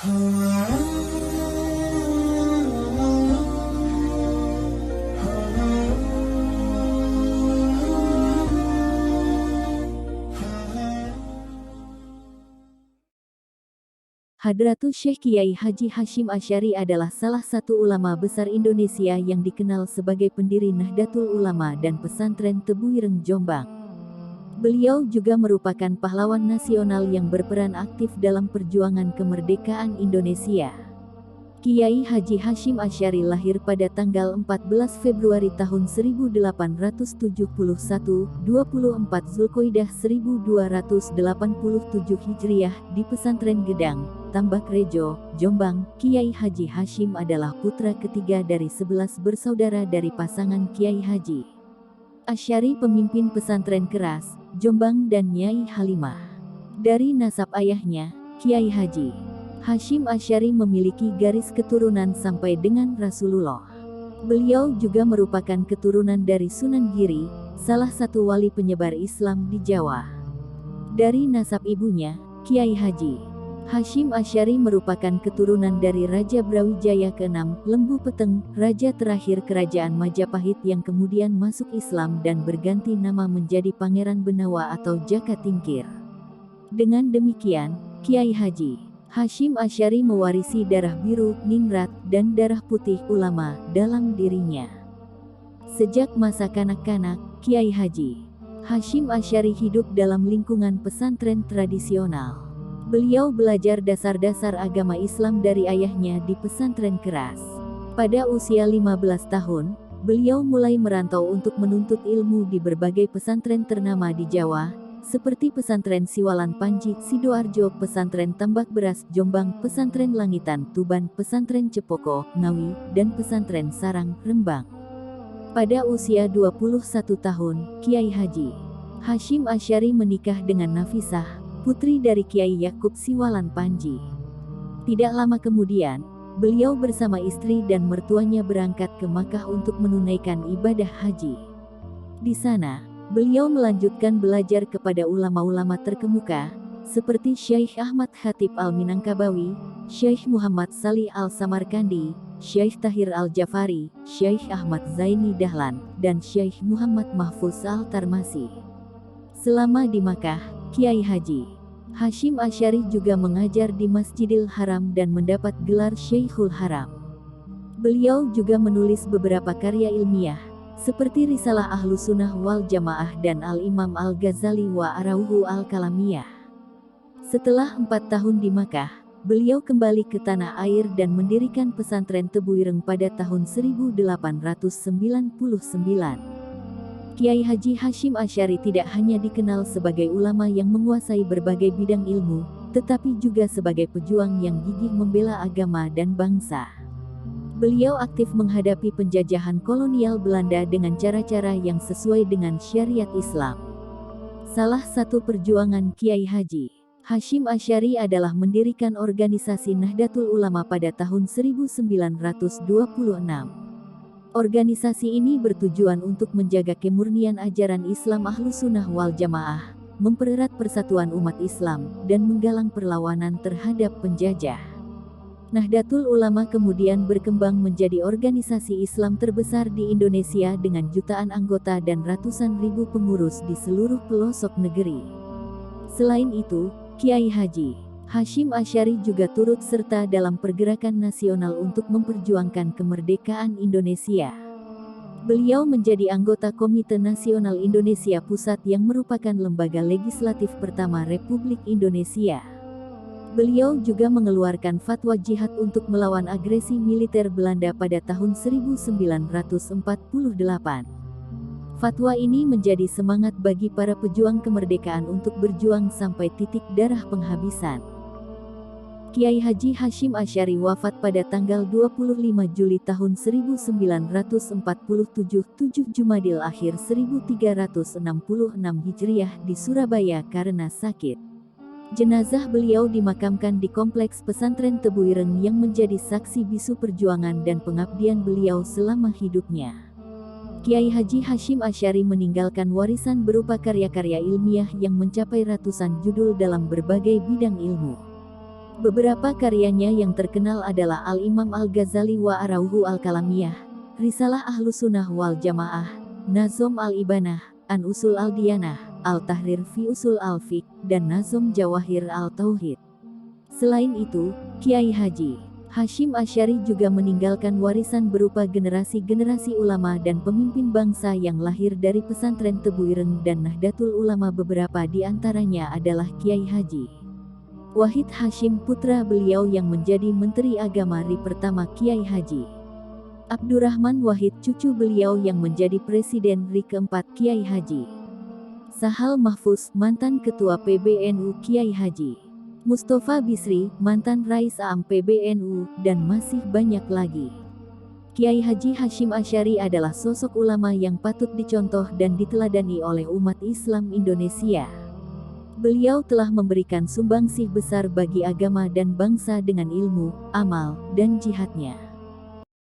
Hadratus Syekh Kiai Haji Hasyim Asy'ari adalah salah satu ulama besar Indonesia yang dikenal sebagai pendiri Nahdlatul Ulama dan Pesantren Tebu Ireng Jombang. Beliau juga merupakan pahlawan nasional yang berperan aktif dalam perjuangan kemerdekaan Indonesia. Kiai Haji Hasyim Asy'ari lahir pada tanggal 14 Februari tahun 1871, 24 Zulkoidah 1287 Hijriah di Pesantren Gedang, Tambak Rejo, Jombang. Kiai Haji Hasyim adalah putra ketiga dari 11 bersaudara dari pasangan Kiai Haji Asy'ari pemimpin pesantren Keras, Jombang dan Nyai Halimah. Dari nasab ayahnya, Kiai Haji Hasyim Asy'ari memiliki garis keturunan sampai dengan Rasulullah. Beliau juga merupakan keturunan dari Sunan Giri, salah satu wali penyebar Islam di Jawa. Dari nasab ibunya, Kiai Haji Hasyim Asy'ari merupakan keturunan dari Raja Brawijaya ke-6, Lembu Peteng, raja terakhir Kerajaan Majapahit yang kemudian masuk Islam dan berganti nama menjadi Pangeran Benawa atau Jaka Tingkir. Dengan demikian, Kiai Haji Hasyim Asy'ari mewarisi darah biru, ningrat, dan darah putih ulama dalam dirinya. Sejak masa kanak-kanak, Kiai Haji Hasyim Asy'ari hidup dalam lingkungan pesantren tradisional. Beliau belajar dasar-dasar agama Islam dari ayahnya di pesantren Keras. Pada usia 15 tahun, beliau mulai merantau untuk menuntut ilmu di berbagai pesantren ternama di Jawa, seperti Pesantren Siwalan Panji, Sidoarjo, Pesantren Tambak Beras, Jombang, Pesantren Langitan, Tuban, Pesantren Cepoko, Ngawi, dan Pesantren Sarang, Rembang. Pada usia 21 tahun, Kiai Haji Hasyim Asy'ari menikah dengan Nafisah, putri dari Kiai Yakub Siwalan Panji. Tidak lama kemudian, beliau bersama istri dan mertuanya berangkat ke Makkah untuk menunaikan ibadah haji. Di sana, beliau melanjutkan belajar kepada ulama-ulama terkemuka, seperti Syekh Ahmad Khatib Al-Minangkabawi, Syekh Muhammad Salih Al-Samarkandi, Syekh Tahir Al-Jafari, Syekh Ahmad Zaini Dahlan, dan Syekh Muhammad Mahfuz Al-Tarmasi. Selama di Makkah, Kiai Haji Hasyim Asy'ari juga mengajar di Masjidil Haram dan mendapat gelar Syekhul Haram. Beliau juga menulis beberapa karya ilmiah, seperti Risalah Ahlus Sunnah wal Jamaah dan Al-Imam Al-Ghazali wa Arauhu Al-Kalamiyah. Setelah 4 tahun di Makkah, beliau kembali ke tanah air dan mendirikan pesantren Tebu Ireng pada tahun 1899. Kiai Haji Hasyim Asy'ari tidak hanya dikenal sebagai ulama yang menguasai berbagai bidang ilmu, tetapi juga sebagai pejuang yang gigih membela agama dan bangsa. Beliau aktif menghadapi penjajahan kolonial Belanda dengan cara-cara yang sesuai dengan syariat Islam. Salah satu perjuangan Kiai Haji Hasyim Asy'ari adalah mendirikan organisasi Nahdlatul Ulama pada tahun 1926. Organisasi ini bertujuan untuk menjaga kemurnian ajaran Islam Ahlus Sunnah wal Jamaah, mempererat persatuan umat Islam, dan menggalang perlawanan terhadap penjajah. Nahdlatul Ulama kemudian berkembang menjadi organisasi Islam terbesar di Indonesia dengan jutaan anggota dan ratusan ribu pengurus di seluruh pelosok negeri. Selain itu, Kiai Haji Hasyim Asy'ari juga turut serta dalam pergerakan nasional untuk memperjuangkan kemerdekaan Indonesia. Beliau menjadi anggota Komite Nasional Indonesia Pusat yang merupakan lembaga legislatif pertama Republik Indonesia. Beliau juga mengeluarkan fatwa jihad untuk melawan agresi militer Belanda pada tahun 1948. Fatwa ini menjadi semangat bagi para pejuang kemerdekaan untuk berjuang sampai titik darah penghabisan. Kiai Haji Hasyim Asy'ari wafat pada tanggal 25 Juli tahun 1947, 7 Jumadil Akhir 1366 Hijriah di Surabaya karena sakit. Jenazah beliau dimakamkan di Kompleks Pesantren Tebu Ireng yang menjadi saksi bisu perjuangan dan pengabdian beliau selama hidupnya. Kiai Haji Hasyim Asy'ari meninggalkan warisan berupa karya-karya ilmiah yang mencapai ratusan judul dalam berbagai bidang ilmu. Beberapa karyanya yang terkenal adalah Al-Imam Al-Ghazali wa Arauhu Al-Kalamiyah, Risalah Ahlussunnah wal Jamaah, Nazom Al-Ibanah, An Usul Al-Diyanah, Al-Tahrir fi Usul Al-Fiqh, dan Nazom Jawahir Al-Tauhid. Selain itu, Kiai Haji Hashim Asy'ari juga meninggalkan warisan berupa generasi-generasi ulama dan pemimpin bangsa yang lahir dari pesantren Tebu Ireng dan Nahdlatul Ulama. Beberapa di antaranya adalah Kiai Haji Wahid Hasyim, putra beliau yang menjadi Menteri Agama RI pertama, Kiai Haji Abdurrahman Wahid, cucu beliau yang menjadi Presiden RI keempat, Kiai Haji Sahal Mahfuz, mantan Ketua PBNU, Kiai Haji Mustofa Bisri, mantan Rais Am PBNU, dan masih banyak lagi. Kiai Haji Hashim Asy'ari adalah sosok ulama yang patut dicontoh dan diteladani oleh umat Islam Indonesia. Beliau telah memberikan sumbangsih besar bagi agama dan bangsa dengan ilmu, amal, dan jihadnya.